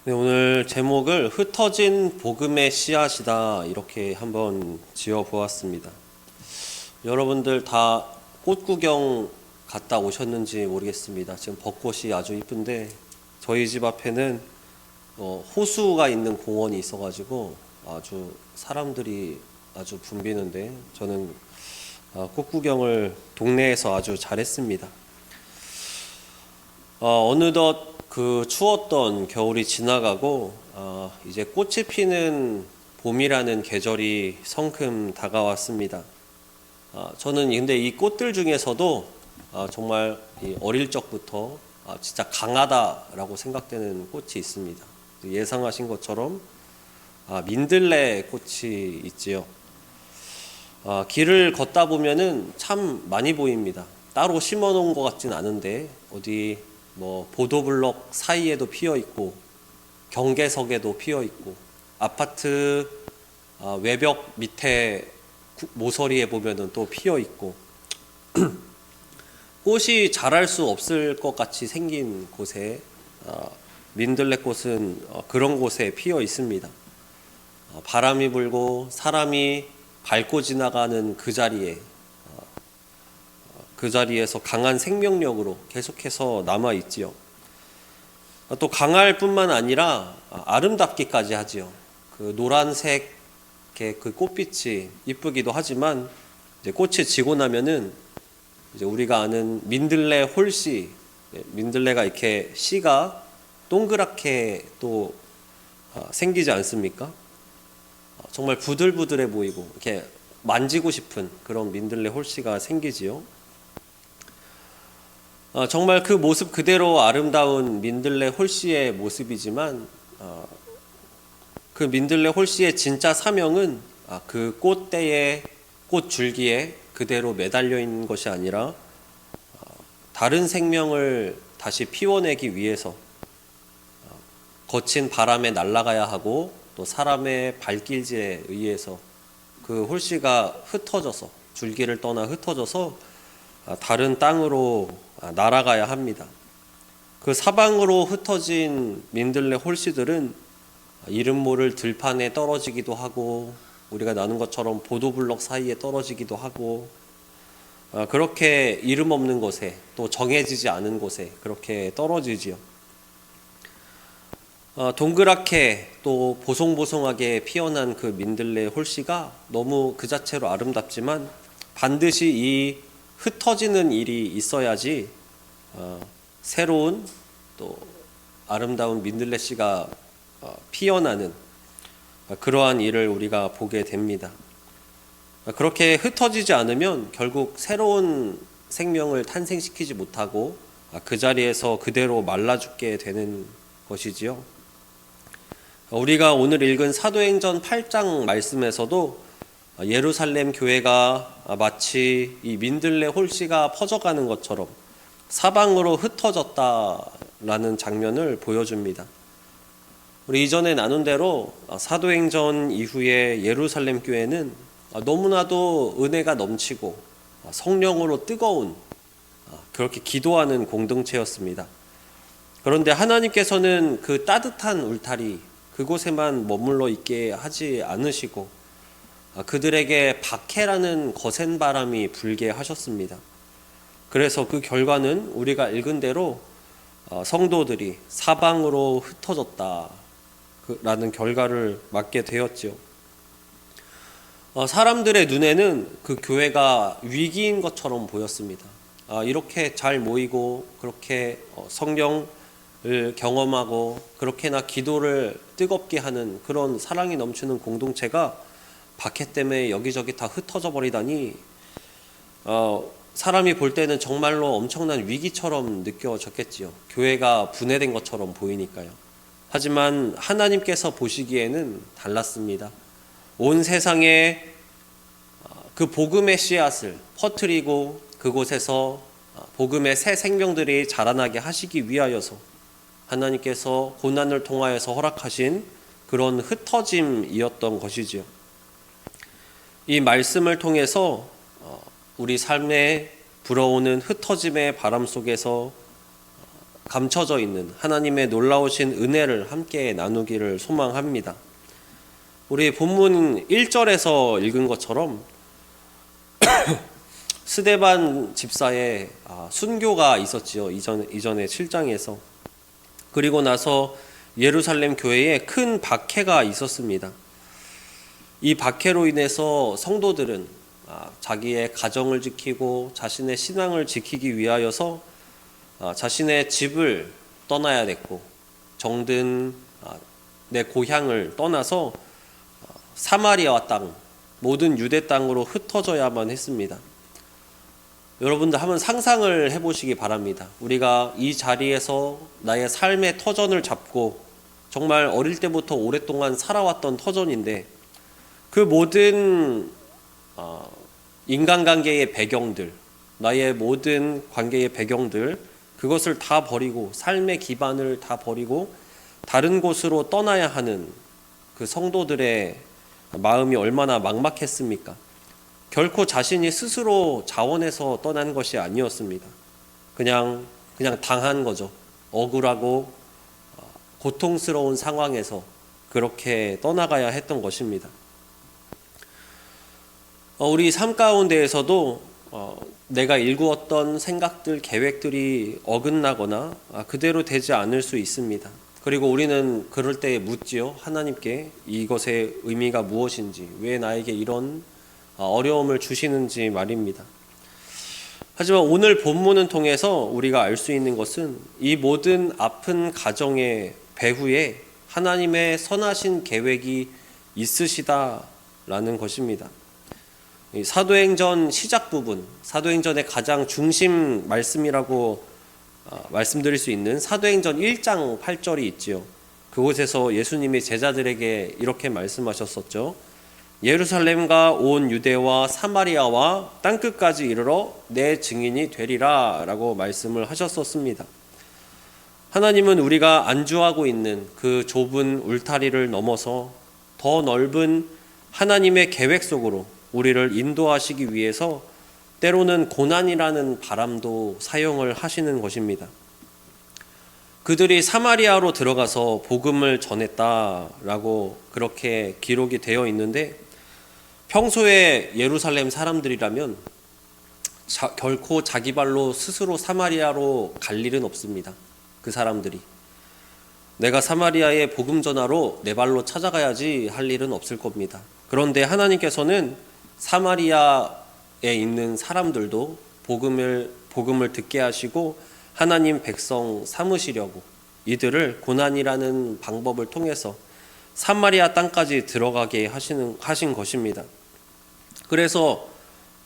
네, 오늘 제목을 흩어진 복음의 씨앗이다 이렇게 한번 지어 보았습니다. 여러분들 다 꽃 구경 갔다 오셨는지 모르겠습니다. 지금 벚꽃이 아주 이쁜데 저희 집 앞에는 호수가 있는 공원이 있어가지고 아주 사람들이 아주 붐비는데 저는 꽃 구경을 동네에서 아주 잘했습니다. 어느덧 그 추웠던 겨울이 지나가고 이제 꽃이 피는 봄이라는 계절이 성큼 다가왔습니다. 저는 근데 이 꽃들 중에서도 정말 어릴 적부터 진짜 강하다라고 생각되는 꽃이 있습니다. 예상하신 것처럼 민들레 꽃이 있지요. 길을 걷다 보면은 참 많이 보입니다. 따로 심어 놓은 것 같진 않은데 어디 보도블록 사이에도 피어 있고 경계석에도 피어 있고 아파트 외벽 밑에 모서리에 보면은 또 피어 있고 꽃이 자랄 수 없을 것 같이 생긴 곳에 민들레꽃은 그런 곳에 피어 있습니다. 바람이 불고 사람이 밟고 지나가는 그 자리에서 강한 생명력으로 계속해서 남아 있지요. 또 강할 뿐만 아니라 아름답기까지 하지요. 그 노란색의 그 꽃빛이 이쁘기도 하지만 이제 꽃이 지고 나면은 이제 우리가 아는 민들레 홀씨, 민들레가 이렇게 씨가 동그랗게 또 생기지 않습니까? 정말 부들부들해 보이고 이렇게 만지고 싶은 그런 민들레 홀씨가 생기지요. 정말 그 모습 그대로 아름다운 민들레 홀씨의 모습이지만 그 민들레 홀씨의 진짜 사명은 그 꽃대에 꽃줄기에 그대로 매달려 있는 것이 아니라 다른 생명을 다시 피워내기 위해서 거친 바람에 날아가야 하고 또 사람의 발길질에 의해서 그 홀씨가 흩어져서 줄기를 떠나 흩어져서 다른 땅으로 날아가야 합니다. 그 사방으로 흩어진 민들레 홀씨들은 이름 모를 들판에 떨어지기도 하고 우리가 나눈 것처럼 보도블럭 사이에 떨어지기도 하고 그렇게 이름 없는 곳에 또 정해지지 않은 곳에 그렇게 떨어지지요. 동그랗게 또 보송보송하게 피어난 그 민들레 홀씨가 너무 그 자체로 아름답지만 반드시 이 흩어지는 일이 있어야지 새로운 또 아름다운 민들레 씨가 피어나는 그러한 일을 우리가 보게 됩니다. 그렇게 흩어지지 않으면 결국 새로운 생명을 탄생시키지 못하고 그 자리에서 그대로 말라 죽게 되는 것이지요. 우리가 오늘 읽은 사도행전 8장 말씀에서도 예루살렘 교회가 마치 이 민들레 홀씨가 퍼져가는 것처럼 사방으로 흩어졌다라는 장면을 보여줍니다. 우리 이전에 나눈 대로 사도행전 이후에 예루살렘 교회는 너무나도 은혜가 넘치고 성령으로 뜨거운 그렇게 기도하는 공동체였습니다. 그런데 하나님께서는 그 따뜻한 울타리 그곳에만 머물러 있게 하지 않으시고 그들에게 박해라는 거센 바람이 불게 하셨습니다. 그래서 그 결과는 우리가 읽은 대로 성도들이 사방으로 흩어졌다라는 결과를 맞게 되었지요. 사람들의 눈에는 그 교회가 위기인 것처럼 보였습니다. 이렇게 잘 모이고 그렇게 성령을 경험하고 그렇게나 기도를 뜨겁게 하는 그런 사랑이 넘치는 공동체가 박해 때문에 여기저기 다 흩어져 버리다니 사람이 볼 때는 정말로 엄청난 위기처럼 느껴졌겠지요. 교회가 분해된 것처럼 보이니까요. 하지만 하나님께서 보시기에는 달랐습니다. 온 세상에 그 복음의 씨앗을 퍼뜨리고 그곳에서 복음의 새 생명들이 자라나게 하시기 위하여서 하나님께서 고난을 통하여서 허락하신 그런 흩어짐이었던 것이지요. 이 말씀을 통해서 우리 삶에 불어오는 흩어짐의 바람 속에서 감춰져 있는 하나님의 놀라우신 은혜를 함께 나누기를 소망합니다. 우리 본문 1절에서 읽은 것처럼 스데반 집사의 순교가 있었지요. 이전에 7장에서. 그리고 나서 예루살렘 교회에 큰 박해가 있었습니다. 이 박해로 인해서 성도들은 자기의 가정을 지키고 자신의 신앙을 지키기 위하여서 자신의 집을 떠나야 됐고, 정든 내 고향을 떠나서 사마리아 땅, 모든 유대 땅으로 흩어져야만 했습니다. 여러분들 한번 상상을 해보시기 바랍니다. 우리가 이 자리에서 나의 삶의 터전을 잡고 정말 어릴 때부터 오랫동안 살아왔던 터전인데, 그 모든 인간관계의 배경들, 나의 모든 관계의 배경들, 그것을 다 버리고 삶의 기반을 다 버리고 다른 곳으로 떠나야 하는 그 성도들의 마음이 얼마나 막막했습니까? 결코 자신이 스스로 자원해서 떠난 것이 아니었습니다. 그냥 당한 거죠. 억울하고 고통스러운 상황에서 그렇게 떠나가야 했던 것입니다. 우리 삶 가운데에서도 내가 일구었던 생각들, 계획들이 어긋나거나 그대로 되지 않을 수 있습니다. 그리고 우리는 그럴 때 묻지요. 하나님께 이것의 의미가 무엇인지, 왜 나에게 이런 어려움을 주시는지 말입니다. 하지만 오늘 본문을 통해서 우리가 알 수 있는 것은 이 모든 아픈 가정의 배후에 하나님의 선하신 계획이 있으시다라는 것입니다. 사도행전 시작 부분, 사도행전의 가장 중심 말씀이라고 말씀드릴 수 있는 사도행전 1장 8절이 있지요. 그곳에서 예수님이 제자들에게 이렇게 말씀하셨었죠. 예루살렘과 온 유대와 사마리아와 땅끝까지 이르러 내 증인이 되리라 라고 말씀을 하셨었습니다. 하나님은 우리가 안주하고 있는 그 좁은 울타리를 넘어서 더 넓은 하나님의 계획 속으로 우리를 인도하시기 위해서 때로는 고난이라는 바람도 사용을 하시는 것입니다. 그들이 사마리아로 들어가서 복음을 전했다라고 그렇게 기록이 되어 있는데, 평소에 예루살렘 사람들이라면 결코 자기 발로 스스로 사마리아로 갈 일은 없습니다. 그 사람들이 내가 사마리아의 복음 전하러 내 발로 찾아가야지 할 일은 없을 겁니다. 그런데 하나님께서는 사마리아에 있는 사람들도 복음을 듣게 하시고 하나님 백성 삼으시려고 이들을 고난이라는 방법을 통해서 사마리아 땅까지 들어가게 하신 것입니다. 그래서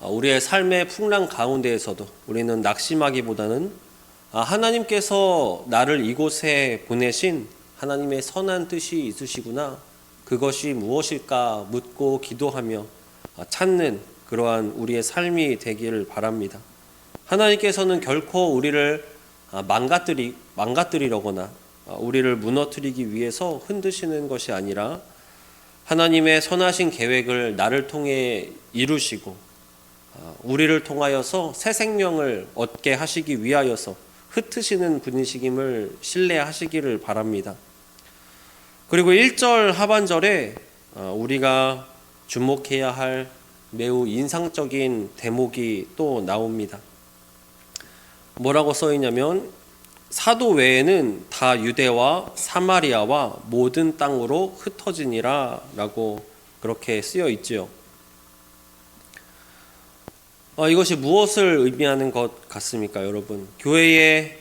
우리의 삶의 풍랑 가운데에서도 우리는 낙심하기보다는 하나님께서 나를 이곳에 보내신 하나님의 선한 뜻이 있으시구나, 그것이 무엇일까 묻고 기도하며 찾는 그러한 우리의 삶이 되기를 바랍니다. 하나님께서는 결코 우리를 망가뜨리려거나 우리를 무너뜨리기 위해서 흔드시는 것이 아니라 하나님의 선하신 계획을 나를 통해 이루시고 우리를 통하여서 새 생명을 얻게 하시기 위하여서 흩으시는 분이시김을 신뢰하시기를 바랍니다. 그리고 1절 하반절에 우리가 주목해야 할 매우 인상적인 대목이 또 나옵니다. 뭐라고 써있냐면 사도 외에는 다 유대와 사마리아와 모든 땅으로 흩어지니라 라고 그렇게 쓰여 있지요. 이것이 무엇을 의미하는 것 같습니까, 여러분? 교회의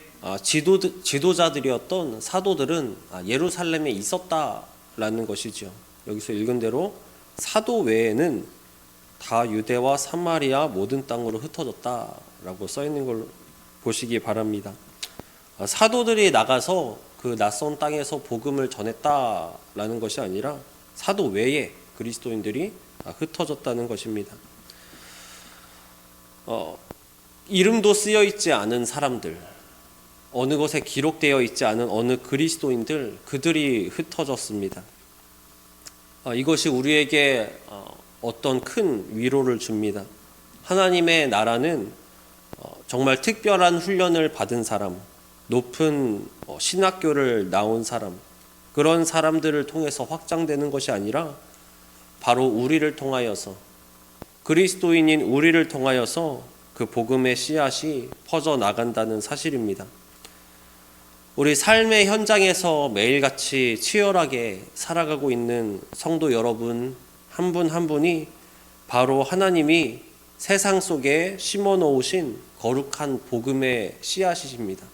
지도자들이었던 사도들은 예루살렘에 있었다라는 것이죠. 여기서 읽은 대로 사도 외에는 다 유대와 사마리아 모든 땅으로 흩어졌다라고 써 있는 걸 보시기 바랍니다. 사도들이 나가서 그 낯선 땅에서 복음을 전했다라는 것이 아니라 사도 외에 그리스도인들이 흩어졌다는 것입니다. 이름도 쓰여 있지 않은 사람들, 어느 것에 기록되어 있지 않은 어느 그리스도인들, 그들이 흩어졌습니다. 이것이 우리에게 어떤 큰 위로를 줍니다. 하나님의 나라는 정말 특별한 훈련을 받은 사람, 높은 신학교를 나온 사람, 그런 사람들을 통해서 확장되는 것이 아니라 바로 우리를 통하여서, 그리스도인인 우리를 통하여서 그 복음의 씨앗이 퍼져 나간다는 사실입니다. 우리 삶의 현장에서 매일같이 치열하게 살아가고 있는 성도 여러분 한 분 한 분이 바로 하나님이 세상 속에 심어 놓으신 거룩한 복음의 씨앗이십니다.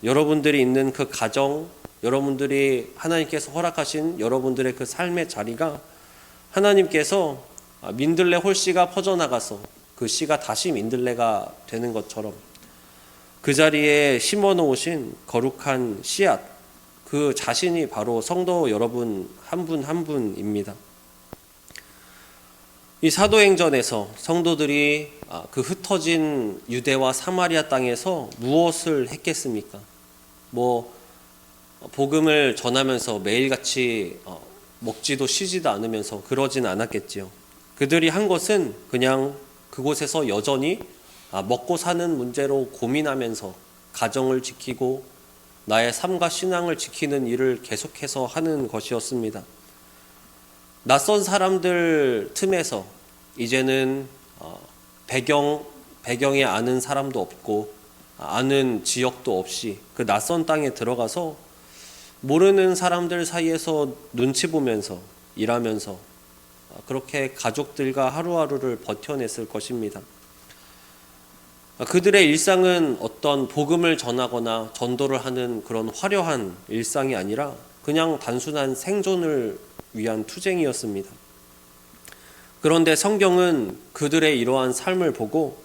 여러분들이 있는 그 가정, 여러분들이 하나님께서 허락하신 여러분들의 그 삶의 자리가 하나님께서 민들레 홀씨가 퍼져나가서 그 씨가 다시 민들레가 되는 것처럼 그 자리에 심어 놓으신 거룩한 씨앗, 그 자신이 바로 성도 여러분 한 분 한 분입니다. 이 사도행전에서 성도들이 그 흩어진 유대와 사마리아 땅에서 무엇을 했겠습니까? 복음을 전하면서 매일같이 먹지도 쉬지도 않으면서 그러진 않았겠지요. 그들이 한 것은 그냥 그곳에서 여전히 먹고 사는 문제로 고민하면서 가정을 지키고 나의 삶과 신앙을 지키는 일을 계속해서 하는 것이었습니다. 낯선 사람들 틈에서 이제는 배경에 아는 사람도 없고 아는 지역도 없이 그 낯선 땅에 들어가서 모르는 사람들 사이에서 눈치 보면서 일하면서 그렇게 가족들과 하루하루를 버텨냈을 것입니다. 그들의 일상은 어떤 복음을 전하거나 전도를 하는 그런 화려한 일상이 아니라 그냥 단순한 생존을 위한 투쟁이었습니다. 그런데 성경은 그들의 이러한 삶을 보고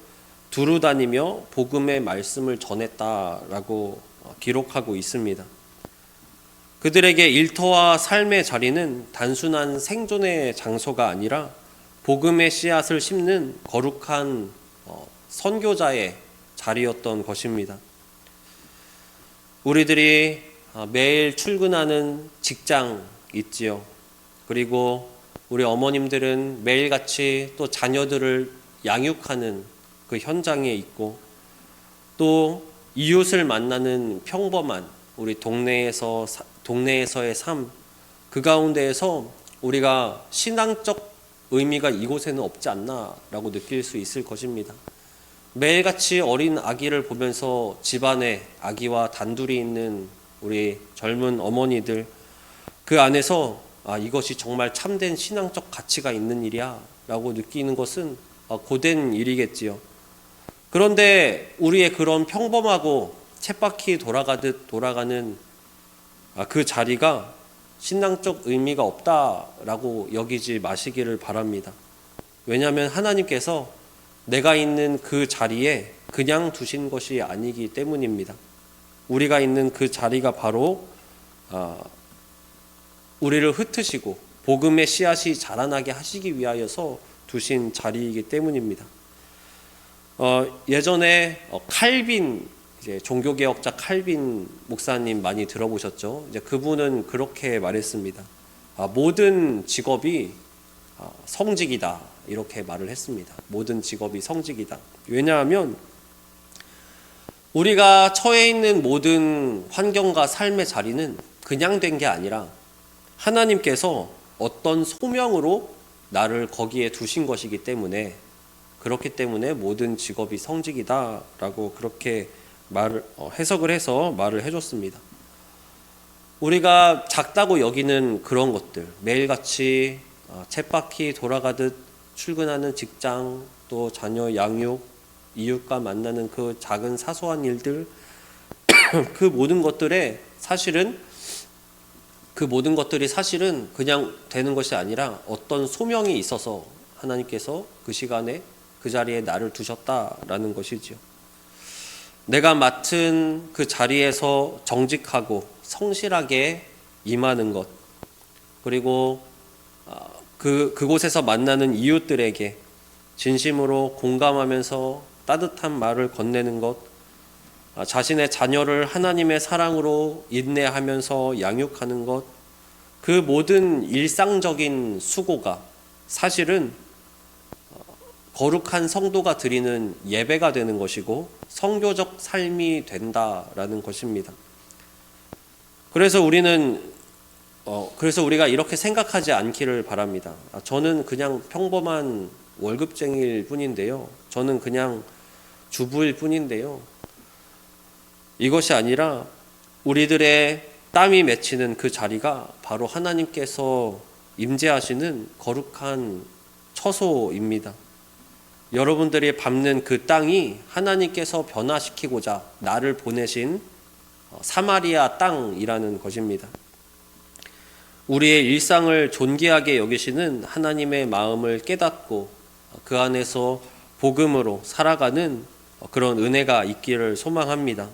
두루다니며 복음의 말씀을 전했다라고 기록하고 있습니다. 그들에게 일터와 삶의 자리는 단순한 생존의 장소가 아니라 복음의 씨앗을 심는 거룩한 선교자의 자리였던 것입니다. 우리들이 매일 출근하는 직장 있지요. 그리고 우리 어머님들은 매일같이 또 자녀들을 양육하는 그 현장에 있고, 또 이웃을 만나는 평범한 우리 동네에서의 삶, 그 가운데에서 우리가 신앙적 의미가 이곳에는 없지 않나라고 느낄 수 있을 것입니다. 매일같이 어린 아기를 보면서 집안에 아기와 단둘이 있는 우리 젊은 어머니들, 그 안에서 이것이 정말 참된 신앙적 가치가 있는 일이야 라고 느끼는 것은 고된 일이겠지요. 그런데 우리의 그런 평범하고 쳇바퀴 돌아가듯 돌아가는 그 자리가 신앙적 의미가 없다라고 여기지 마시기를 바랍니다. 왜냐하면 하나님께서 내가 있는 그 자리에 그냥 두신 것이 아니기 때문입니다. 우리가 있는 그 자리가 바로 우리를 흩으시고 복음의 씨앗이 자라나게 하시기 위하여서 두신 자리이기 때문입니다. 예전에 칼빈, 이제 종교개혁자 칼빈 목사님 많이 들어보셨죠? 이제 그분은 그렇게 말했습니다. 모든 직업이 성직이다, 이렇게 말을 했습니다. 모든 직업이 성직이다. 왜냐하면 우리가 처해 있는 모든 환경과 삶의 자리는 그냥 된 게 아니라 하나님께서 어떤 소명으로 나를 거기에 두신 것이기 때문에, 그렇기 때문에 모든 직업이 성직이다라고 그렇게 해석을 해서 말을 해줬습니다. 우리가 작다고 여기는 그런 것들, 매일같이 쳇바퀴 돌아가듯 출근하는 직장, 또 자녀 양육, 이웃과 만나는 그 작은 사소한 일들, 그 모든 것들이 사실은 그냥 되는 것이 아니라 어떤 소명이 있어서 하나님께서 그 시간에 그 자리에 나를 두셨다라는 것이지요. 내가 맡은 그 자리에서 정직하고 성실하게 임하는 것, 그리고 그곳에서 만나는 이웃들에게 진심으로 공감하면서 따뜻한 말을 건네는 것, 자신의 자녀를 하나님의 사랑으로 인내하면서 양육하는 것, 그 모든 일상적인 수고가 사실은 거룩한 성도가 드리는 예배가 되는 것이고 성교적 삶이 된다라는 것입니다. 그래서 우리가 이렇게 생각하지 않기를 바랍니다. 저는 그냥 평범한 월급쟁이일 뿐인데요. 저는 그냥 주부일 뿐인데요. 이것이 아니라 우리들의 땀이 맺히는 그 자리가 바로 하나님께서 임재하시는 거룩한 처소입니다. 여러분들이 밟는 그 땅이 하나님께서 변화시키고자 나를 보내신 사마리아 땅이라는 것입니다. 우리의 일상을 존귀하게 여기시는 하나님의 마음을 깨닫고 그 안에서 복음으로 살아가는 그런 은혜가 있기를 소망합니다.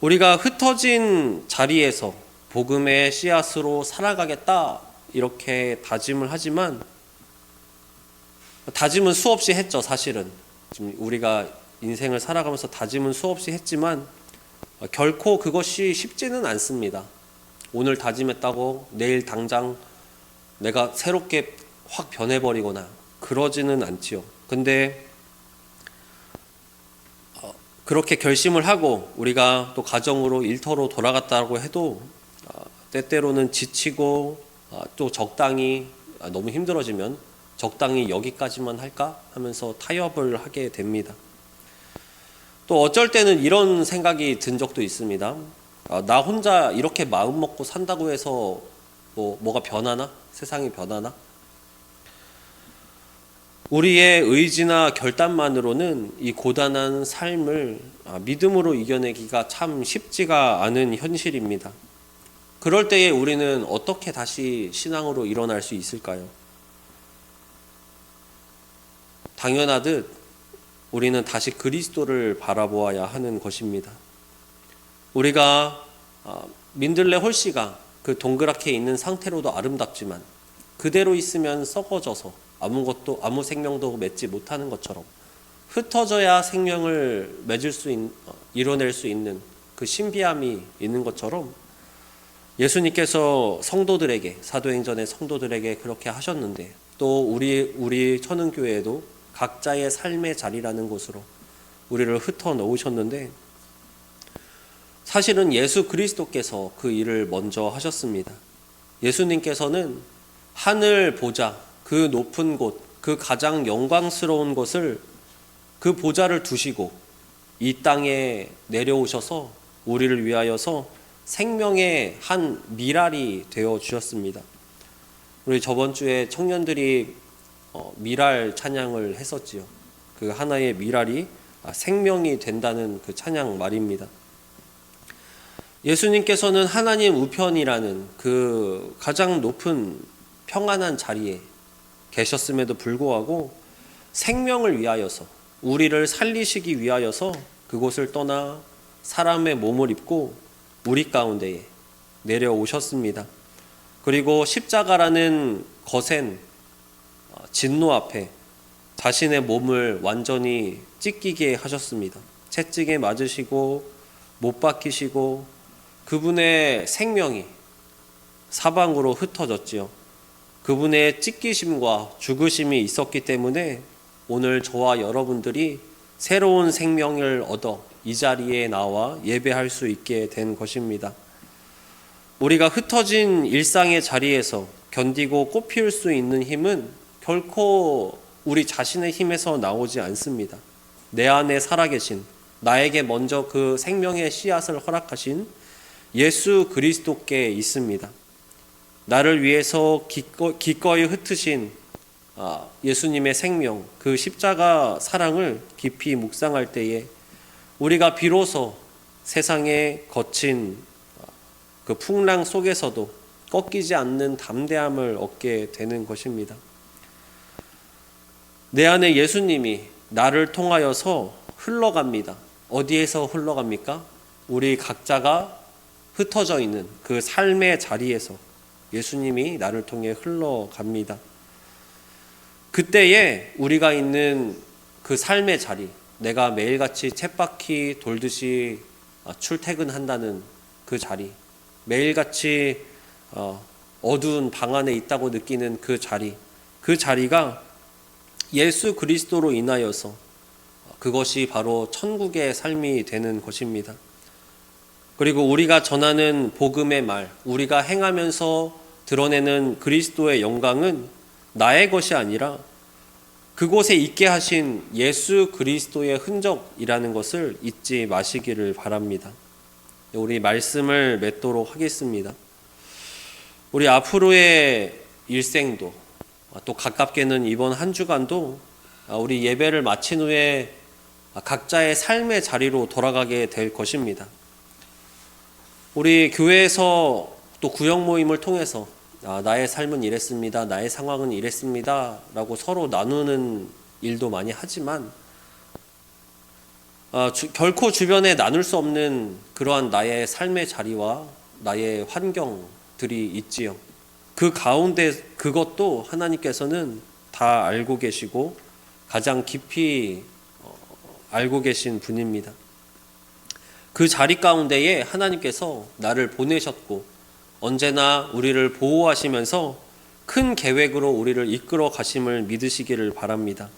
우리가 흩어진 자리에서 복음의 씨앗으로 살아가겠다 이렇게 다짐을 하지만 다짐은 수없이 했죠. 사실은 지금 우리가 인생을 살아가면서 다짐은 수없이 했지만 결코 그것이 쉽지는 않습니다. 오늘 다짐했다고 내일 당장 내가 새롭게 확 변해버리거나 그러지는 않지요. 근데 그렇게 결심을 하고 우리가 또 가정으로 일터로 돌아갔다고 해도 때때로는 지치고 또 적당히 너무 힘들어지면 적당히 여기까지만 할까 하면서 타협을 하게 됩니다. 또 어쩔 때는 이런 생각이 든 적도 있습니다. 나 혼자 이렇게 마음 먹고 산다고 해서 뭐가 변하나? 세상이 변하나? 우리의 의지나 결단만으로는 이 고단한 삶을 믿음으로 이겨내기가 참 쉽지가 않은 현실입니다. 그럴 때에 우리는 어떻게 다시 신앙으로 일어날 수 있을까요? 당연하듯 우리는 다시 그리스도를 바라보아야 하는 것입니다. 우리가 민들레 홀씨가 그 동그랗게 있는 상태로도 아름답지만 그대로 있으면 썩어져서 아무 생명도 맺지 못하는 것처럼 흩어져야 생명을 이뤄낼 수 있는 그 신비함이 있는 것처럼 예수님께서 성도들에게 사도행전의 성도들에게 그렇게 하셨는데 또 우리 천은교회에도 각자의 삶의 자리라는 곳으로 우리를 흩어 놓으셨는데 사실은 예수 그리스도께서 그 일을 먼저 하셨습니다. 예수님께서는 하늘 보좌, 그 높은 곳, 그 가장 영광스러운 곳을 그 보좌를 두시고 이 땅에 내려오셔서 우리를 위하여서 생명의 한 미랄이 되어 주셨습니다. 우리 저번 주에 청년들이 미랄 찬양을 했었지요. 그 하나의 미랄이 생명이 된다는 그 찬양 말입니다. 예수님께서는 하나님 우편이라는 그 가장 높은 평안한 자리에 계셨음에도 불구하고 생명을 위하여서 우리를 살리시기 위하여서 그곳을 떠나 사람의 몸을 입고 우리 가운데에 내려오셨습니다. 그리고 십자가라는 거센 진노 앞에 자신의 몸을 완전히 찢기게 하셨습니다. 채찍에 맞으시고 못 박히시고 그분의 생명이 사방으로 흩어졌지요. 그분의 찢기심과 죽으심이 있었기 때문에 오늘 저와 여러분들이 새로운 생명을 얻어 이 자리에 나와 예배할 수 있게 된 것입니다. 우리가 흩어진 일상의 자리에서 견디고 꽃피울 수 있는 힘은 결코 우리 자신의 힘에서 나오지 않습니다. 내 안에 살아계신 나에게 먼저 그 생명의 씨앗을 허락하신 예수 그리스도께 있습니다. 나를 위해서 기꺼이 흩으신 예수님의 생명, 그 십자가 사랑을 깊이 묵상할 때에 우리가 비로소 세상의 거친 그 풍랑 속에서도 꺾이지 않는 담대함을 얻게 되는 것입니다. 내 안에 예수님이 나를 통하여서 흘러갑니다. 어디에서 흘러갑니까? 우리 각자가 흩어져 있는 그 삶의 자리에서 예수님이 나를 통해 흘러갑니다. 그때에 우리가 있는 그 삶의 자리, 내가 매일같이 쳇바퀴 돌듯이 출퇴근한다는 그 자리, 매일같이 어두운 방 안에 있다고 느끼는 그 자리가 예수 그리스도로 인하여서 그것이 바로 천국의 삶이 되는 것입니다. 그리고 우리가 전하는 복음의 말, 우리가 행하면서 드러내는 그리스도의 영광은 나의 것이 아니라 그곳에 있게 하신 예수 그리스도의 흔적이라는 것을 잊지 마시기를 바랍니다. 우리 말씀을 맺도록 하겠습니다. 우리 앞으로의 일생도 또 가깝게는 이번 한 주간도 우리 예배를 마친 후에 각자의 삶의 자리로 돌아가게 될 것입니다. 우리 교회에서 또 구역 모임을 통해서 나의 삶은 이랬습니다, 나의 상황은 이랬습니다 라고 서로 나누는 일도 많이 하지만 결코 주변에 나눌 수 없는 그러한 나의 삶의 자리와 나의 환경들이 있지요. 그 가운데 그것도 하나님께서는 다 알고 계시고 가장 깊이 알고 계신 분입니다. 그 자리 가운데에 하나님께서 나를 보내셨고 언제나 우리를 보호하시면서 큰 계획으로 우리를 이끌어 가심을 믿으시기를 바랍니다.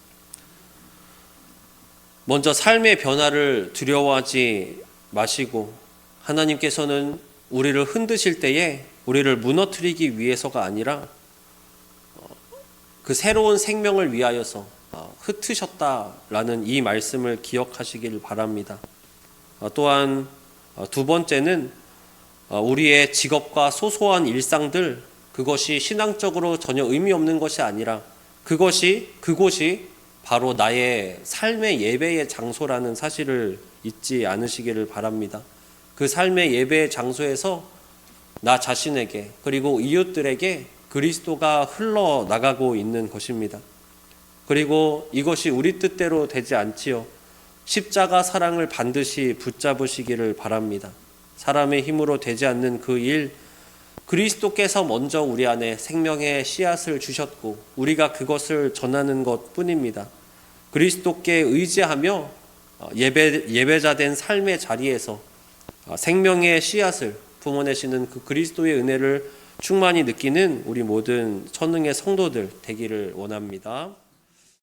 먼저 삶의 변화를 두려워하지 마시고 하나님께서는 우리를 흔드실 때에 우리를 무너뜨리기 위해서가 아니라 그 새로운 생명을 위하여서 흩으셨다라는 이 말씀을 기억하시길 바랍니다. 또한 두 번째는 우리의 직업과 소소한 일상들, 그것이 신앙적으로 전혀 의미 없는 것이 아니라 그곳이 바로 나의 삶의 예배의 장소라는 사실을 잊지 않으시기를 바랍니다. 그 삶의 예배의 장소에서 나 자신에게 그리고 이웃들에게 그리스도가 흘러나가고 있는 것입니다. 그리고 이것이 우리 뜻대로 되지 않지요. 십자가 사랑을 반드시 붙잡으시기를 바랍니다. 사람의 힘으로 되지 않는 그 일, 그리스도께서 먼저 우리 안에 생명의 씨앗을 주셨고 우리가 그것을 전하는 것 뿐입니다. 그리스도께 의지하며 예배자된 삶의 자리에서 생명의 씨앗을 품어내시는 그 그리스도의 은혜를 충만히 느끼는 우리 모든 천능의 성도들 되기를 원합니다.